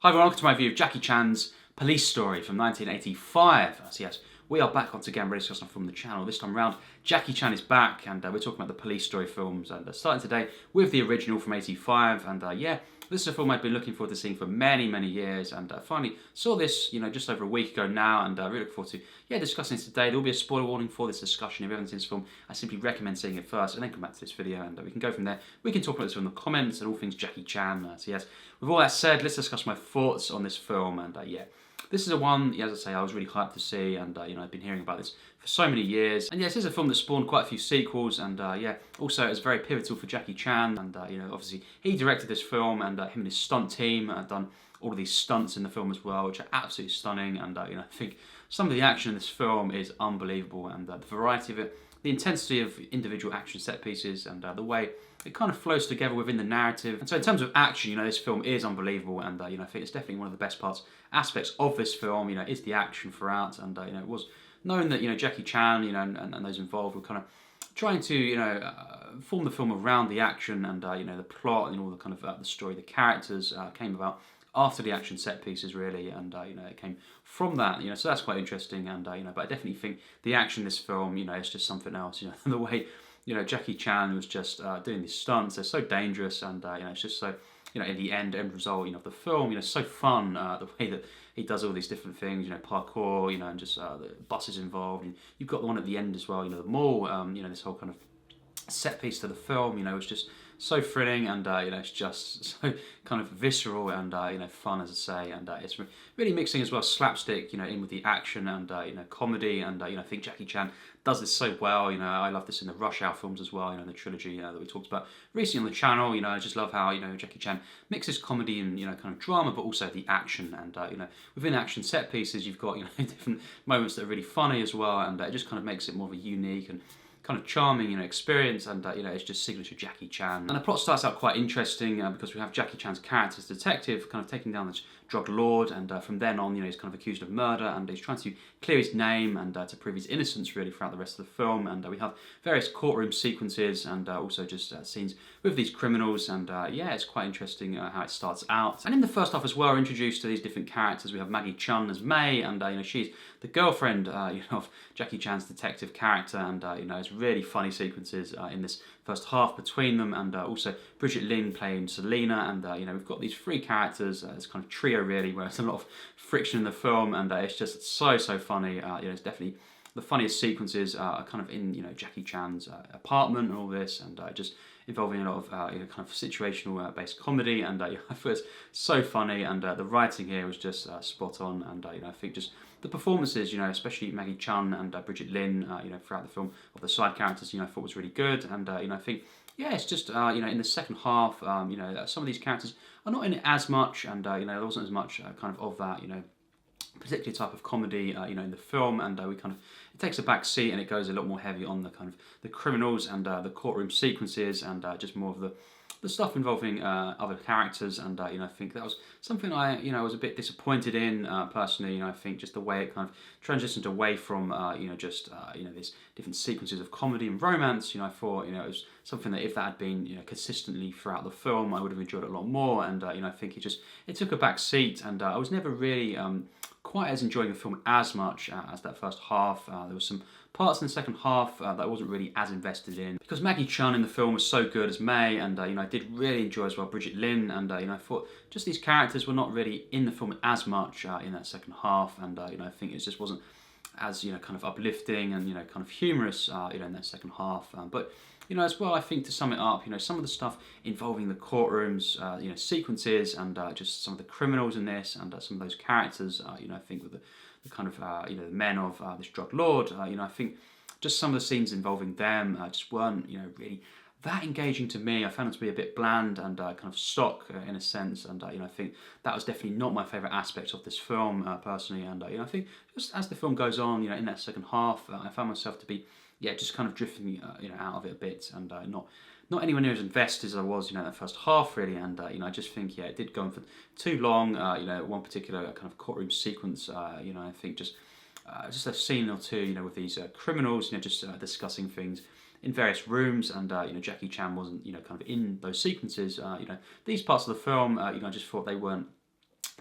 Hi everyone, welcome to my review of Jackie Chan's Police Story from 1985. So yes, we are back once again ready to discuss from the channel. This time around, Jackie Chan is back and we're talking about the Police Story films. And starting today with the original from 85. And yeah, this is a film I've been looking forward to seeing for many, many years. And finally saw this, just over a week ago now. And really look forward to, discussing this today. There will be a spoiler warning for this discussion. If you haven't seen this film, I simply recommend seeing it first and then come back to this video. And we can go from there. We can talk about this in the comments and all things Jackie Chan. So yes, with all that said, let's discuss my thoughts on this film. And yeah, this is a one, as I say, I was really hyped to see, and I've been hearing about this for so many years. And yeah, this is a film that spawned quite a few sequels, and yeah, also it's very pivotal for Jackie Chan. And obviously he directed this film, and him and his stunt team done all of these stunts in the film as well, which are absolutely stunning. And I think some of the action in this film is unbelievable, and the variety of it, the intensity of individual action set pieces, and the way it kind of flows together within the narrative. And so in terms of action, this film is unbelievable, and I think it's definitely one of the best aspects of this film, is the action throughout. And it was known that Jackie Chan, and those involved were kind of trying to form the film around the action, and the plot and all the kind of the story, the characters came about after the action set pieces really, and it came from that, so that's quite interesting. And but I definitely think the action in this film, is just something else. The way Jackie Chan was just doing these stunts, they're so dangerous, and it's just so, in the end result, of the film, so fun, the way that he does all these different things, parkour, and just the buses involved, and you've got the one at the end as well, the mall, this whole kind of set piece to the film, was just so thrilling, and it's just so kind of visceral and fun, as I say. And it's really mixing as well slapstick, in with the action and comedy. And I think Jackie Chan does this so well. I love this in the Rush Hour films as well, the trilogy that we talked about recently on the channel. I just love how Jackie Chan mixes comedy and kind of drama, but also the action. And within action set pieces, you've got different moments that are really funny as well, and it just kind of makes it more of a unique and kind of charming, experience, and it's just signature Jackie Chan. And the plot starts out quite interesting because we have Jackie Chan's character as detective, kind of taking down this drug lord, and from then on, he's kind of accused of murder, and he's trying to clear his name and to prove his innocence really throughout the rest of the film. And we have various courtroom sequences, and also just scenes with these criminals, and yeah, it's quite interesting how it starts out. And in the first half as well, we're introduced to these different characters. We have Maggie Cheung as May, and she's the girlfriend of Jackie Chan's detective character, and it's really funny sequences in this first half between them. And also Brigitte playing Selena, and we've got these three characters, this kind of trio really, where there's a lot of friction in the film, and it's just so funny. It's definitely the funniest sequences are kind of in Jackie Chan's apartment and all this, and just involving a lot of kind of situational based comedy, and I thought it's so funny, and the writing here was just spot on. And I think just the performances, especially Maggie Cheung and Brigitte throughout the film, of the side characters, I thought was really good. And I think, yeah, it's just in the second half, some of these characters are not in it as much, and there wasn't as much kind of that particular type of comedy in the film, and we kind of, it takes a back seat, and it goes a lot more heavy on the kind of the criminals and the courtroom sequences, and just more of the stuff involving other characters. And I think that was something I was a bit disappointed in personally. I think just the way it kind of transitioned away from these different sequences of comedy and romance. I thought it was something that if that had been consistently throughout the film, I would have enjoyed it a lot more. And I think it took a back seat, and I was never really quite as enjoying the film as much as that first half. There was some parts in the second half that I wasn't really as invested in, because Maggie Cheung in the film was so good as May, and I did really enjoy as well Brigitte, and I thought just these characters were not really in the film as much in that second half, and I think it just wasn't as kind of uplifting and kind of humorous in that second half. But as well, I think to sum it up, some of the stuff involving the courtrooms, sequences, and just some of the criminals in this, and some of those characters, I think with the kind of the men of this drug lord, I think just some of the scenes involving them just weren't really that engaging to me. I found them to be a bit bland and kind of stock in a sense, and I think that was definitely not my favourite aspect of this film personally. And I think just as the film goes on, in that second half, I found myself to be just kind of drifting out of it a bit, and not anywhere near as invested as I was in that first half really. And I just think it did go on for too long. One particular kind of courtroom sequence, I think just a scene or two with these criminals just discussing things in various rooms, and Jackie Chan wasn't kind of in those sequences. These parts of the film, I just thought they weren't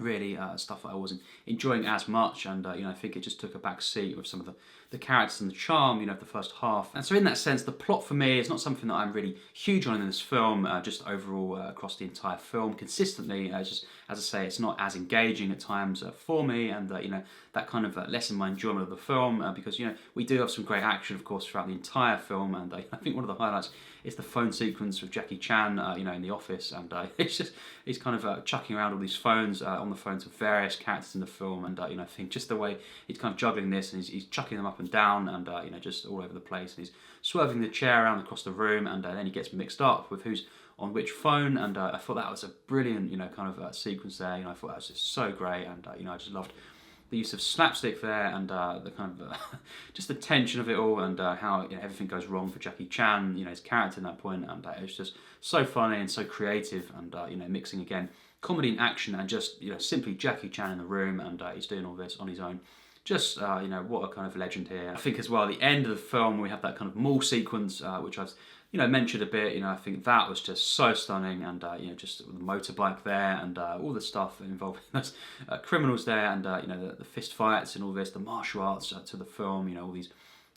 really stuff that I wasn't enjoying as much, and I think it just took a back seat with some of the characters and the charm, of the first half. And so in that sense, the plot for me is not something that I'm really huge on in this film, just overall across the entire film, consistently, just, as I say, it's not as engaging at times for me, and that kind of lessened my enjoyment of the film, because, we do have some great action, of course, throughout the entire film, and I think one of the highlights is the phone sequence with Jackie Chan, in the office, and he's kind of chucking around all these phones on the phone to various characters in the film, and I think just the way he's kind of juggling this, and he's chucking them up and down, and just all over the place, and he's swerving the chair around across the room, and then he gets mixed up with who's on which phone, and I thought that was a brilliant, kind of sequence there. I thought that was just so great, and I just loved the use of slapstick there, and the kind of just the tension of it all, and how everything goes wrong for Jackie Chan, his character in that point, and it was just so funny and so creative, and mixing again comedy and action, and just simply Jackie Chan in the room, and he's doing all this on his own. Just what a kind of legend here. I think as well, at the end of the film, we have that kind of mall sequence, which I've mentioned a bit. I think that was just so stunning, and just the motorbike there, and all the stuff involving those criminals there, and the fist fights and all this, the martial arts to the film. All these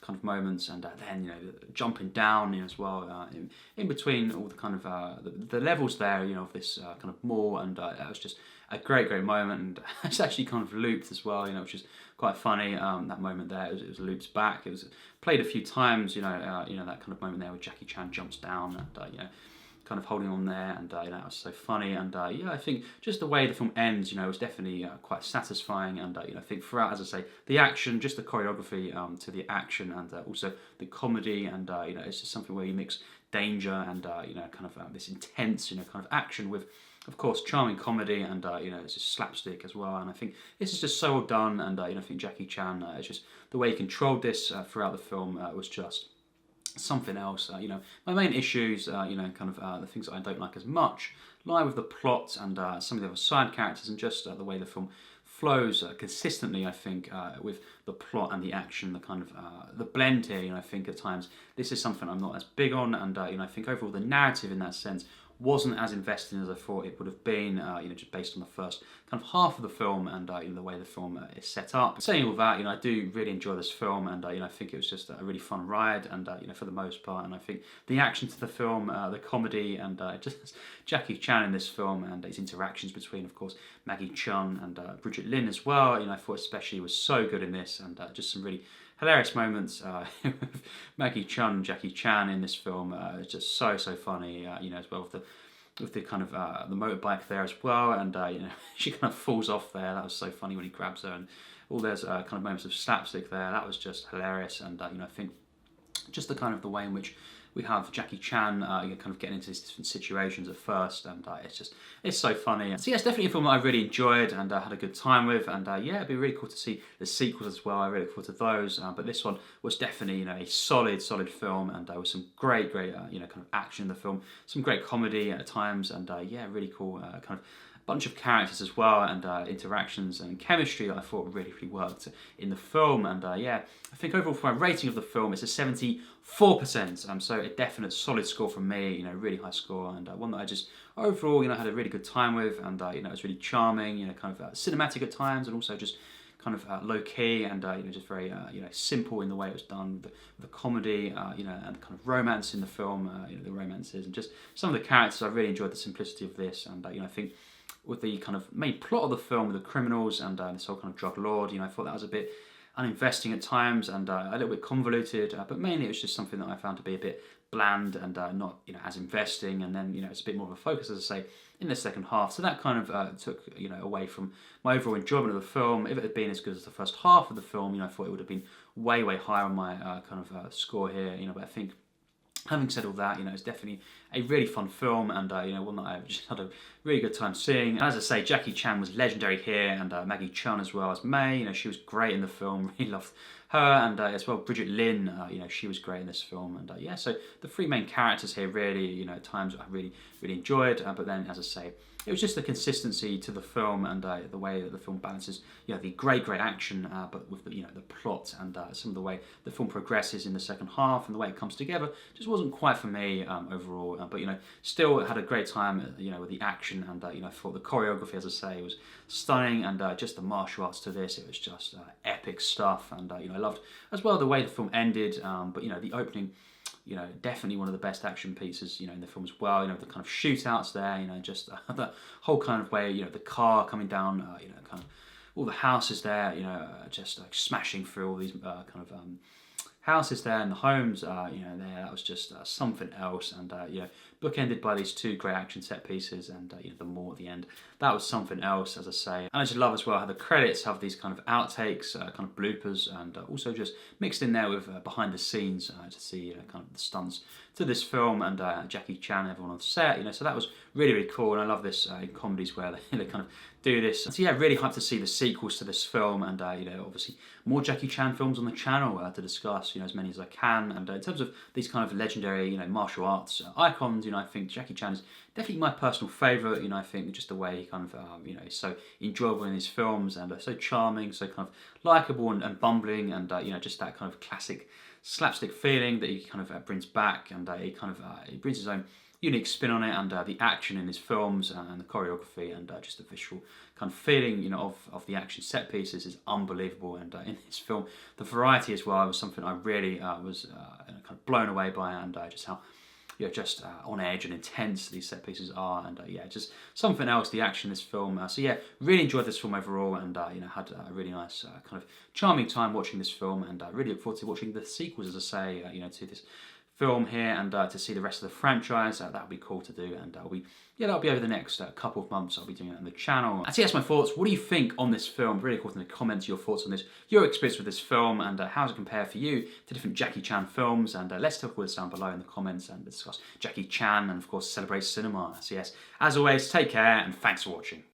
kind of moments, and then jumping down as well in between all the kind of the levels there, of this kind of mall, and that was just a great moment, and it's actually kind of looped as well, which is quite funny. That moment there, it was looped back. It was played a few times, that kind of moment there where Jackie Chan jumps down, and kind of holding on there, and that was so funny, and I think just the way the film ends, was definitely quite satisfying, and I think throughout, as I say, the action, just the choreography to the action, and also the comedy, and it's just something where you mix danger and kind of this intense kind of action with, of course, charming comedy, and it's just slapstick as well, and I think this is just so well done, and I think Jackie Chan, it's just the way he controlled this throughout the film was just something else. My main issues, kind of the things that I don't like as much, lie with the plot and some of the other side characters, and just the way the film flows consistently. I think with the plot and the action, the kind of the blend here. I think at times this is something I'm not as big on, and I think overall the narrative in that sense wasn't as invested as I thought it would have been, just based on the first kind of half of the film, and the way the film is set up. Saying all that, I do really enjoy this film, and I think it was just a really fun ride, and for the most part, and I think the action to the film, the comedy, and just Jackie Chan in this film, and his interactions between, of course, Maggie, Cheung, and Brigitte as well. I thought especially was so good in this, and just some really hilarious moments with Maggie Cheung and Jackie Chan in this film. It's just so funny, as well with the kind of the motorbike there as well, and she kind of falls off there. That was so funny when he grabs her, and all those kind of moments of slapstick there. That was just hilarious, and I think just the kind of the way in which we have Jackie Chan kind of getting into these different situations at first, and it's so funny. So yeah, it's definitely a film that I really enjoyed and had a good time with, and yeah, it'd be really cool to see the sequels as well. I really look forward to those, but this one was definitely a solid film, and there was some great kind of action in the film, some great comedy at times, and yeah, really cool kind of bunch of characters as well, and interactions and chemistry that I thought really worked in the film, and yeah, I think overall for my rating of the film, it's a 74%, so a definite solid score from me, really high score, and one that I just overall, had a really good time with, and it was really charming, kind of cinematic at times, and also just kind of low key, and just very simple in the way it was done, with the comedy, and the kind of romance in the film, the romances, and just some of the characters. I really enjoyed the simplicity of this, and I think with the kind of main plot of the film, with the criminals and this whole kind of drug lord, I thought that was a bit uninvesting at times, and a little bit convoluted, but mainly it was just something that I found to be a bit bland, and not as investing, and then it's a bit more of a focus, as I say, in the second half, so that kind of took away from my overall enjoyment of the film. If it had been as good as the first half of the film, I thought it would have been way higher on my kind of score here, but I think, having said all that, it's definitely a really fun film, and one that I've just had a really good time seeing. And as I say, Jackie Chan was legendary here, and Maggie Cheung as well as May. She was great in the film. Really loved her and as well Brigitte Lin, she was great in this film, and yeah, so the three main characters here really, at times I really enjoyed, but then as I say, it was just the consistency to the film and the way that the film balances, the great action, but with the plot and some of the way the film progresses in the second half and the way it comes together just wasn't quite for me overall. But still had a great time, with the action, and I thought the choreography, as I say, was stunning, and just the martial arts to this, it was just epic stuff, and I loved as well the way the film ended. But the opening. Definitely one of the best action pieces, in the film as well. The kind of shootouts there, just the whole kind of way, the car coming down, kind of all the houses there, just like smashing through all these houses there and the homes, there, that was just something else. And, bookended by these two great action set pieces and, the more at the end. That was something else, as I say. And I just love as well how the credits have these kind of outtakes, kind of bloopers, and also just mixed in there with behind the scenes to see, kind of the stunts to this film, and Jackie Chan and everyone on the set, so that was really cool. And I love this in comedies where they kind of do this. So yeah, really hyped to see the sequels to this film, and obviously more Jackie Chan films on the channel to discuss, as many as I can. And in terms of these kind of legendary, martial arts icons, I think Jackie Chan is definitely my personal favourite. I think just the way he kind of, is so enjoyable in his films, and so charming, so kind of likeable and bumbling, and just that kind of classic slapstick feeling that he kind of brings back, and he kind of he brings his own unique spin on it, and the action in his films and the choreography and just the visual kind of feeling, of the action set pieces is unbelievable. And in this film, the variety as well was something I really was kind of blown away by, and just how just on edge and intense these set pieces are, and just something else, the action in this film. So yeah, really enjoyed this film overall, and had a really nice kind of charming time watching this film, and really look forward to watching the sequels, as I say, to this film here, and to see the rest of the franchise. That would be cool to do, and that'll be over the next couple of months. I'll be doing it on the channel. And so that's my thoughts. What do you think on this film? Really cool in the comments, your thoughts on this, your experience with this film, and how does it compare for you to different Jackie Chan films? And let's talk all this down below in the comments and discuss Jackie Chan and of course celebrate cinema. So yes, as always, take care and thanks for watching.